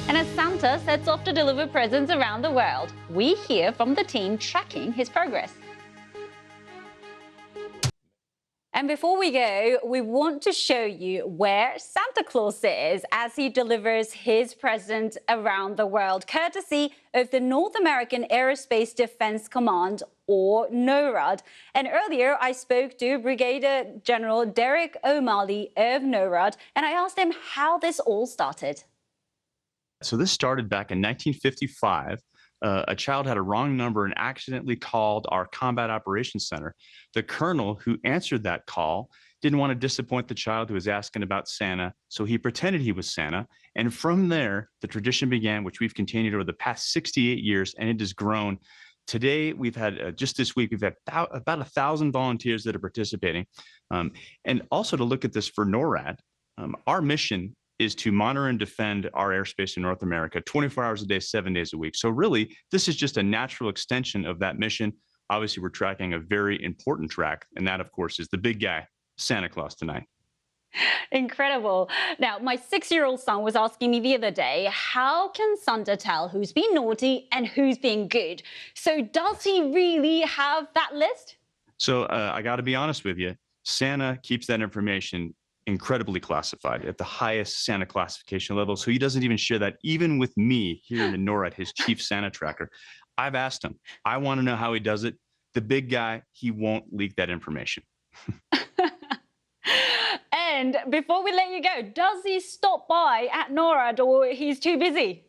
And as Santa sets off to deliver presents around the world, we hear from the team tracking his progress. And before we go, we want to show you where Santa Claus is as he delivers his present around the world, courtesy of the North American Aerospace Defense Command, or NORAD. And earlier, I spoke to Brigadier General Derek O'Malley of NORAD, and I asked him how this all started. So this started back in 1955. A child had a wrong number and accidentally called our Combat Operations Center. The colonel who answered that call didn't want to disappoint the child who was asking about Santa, so he pretended he was Santa. And from there, the tradition began, which we've continued over the past 68 years, and it has grown. Today, we've had, just this week, we've had about 1,000 volunteers that are participating. And also to look at this for NORAD, our mission is to monitor and defend our airspace in North America 24 hours a day, 7 days a week. So really, this is just a natural extension of that mission. Obviously, we're tracking a very important track, and that, of course, is the big guy, Santa Claus, tonight. Incredible. Now, my 6-year-old son was asking me the other day, how can Santa tell who's being naughty and who's being good? So does he really have that list? So I got to be honest with you, Santa keeps that information incredibly classified at the highest Santa classification level. So he doesn't even share that, even with me here in NORAD, his chief Santa tracker. I've asked him, I want to know how he does it. The big guy, he won't leak that information. And before we let you go, does he stop by at NORAD or he's too busy?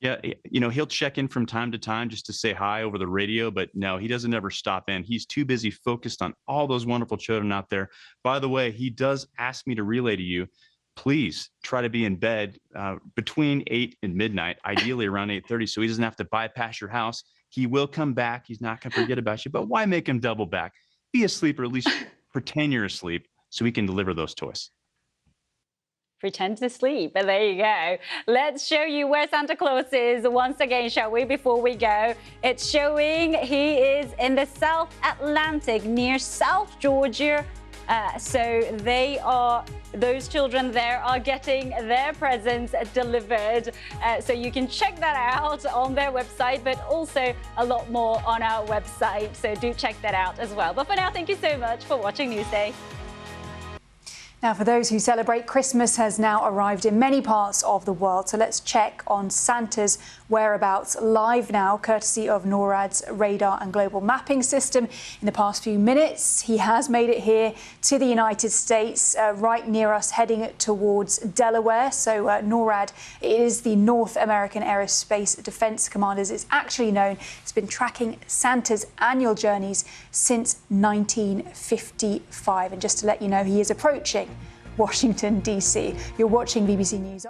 Yeah, you know, he'll check in from time to time just to say hi over the radio, but no, he doesn't ever stop in. He's too busy focused on all those wonderful children out there. By the way, he does ask me to relay to you, please try to be in bed between 8 and midnight, ideally around 8:30, so he doesn't have to bypass your house. He will come back. He's not going to forget about you, but why make him double back? Be asleep, or at least pretend you're asleep so he can deliver those toys. Pretend to sleep. But there you go. Let's show you where Santa Claus is once again, shall we, before we go. It's showing he is in the South Atlantic near South Georgia. So those children there are getting their presents delivered. So you can check that out on their website, but also a lot more on our website. So do check that out as well. But for now, thank you so much for watching Newsday. Now, for those who celebrate, Christmas has now arrived in many parts of the world. So let's check on Santa's whereabouts live now, courtesy of NORAD's radar and global mapping system. In the past few minutes, he has made it here to the United States, right near us, heading towards Delaware. So NORAD is the North American Aerospace Defense Command, as it's actually known. It's been tracking Santa's annual journeys since 1955. And just to let you know, he is approaching Washington, D.C. You're watching BBC News.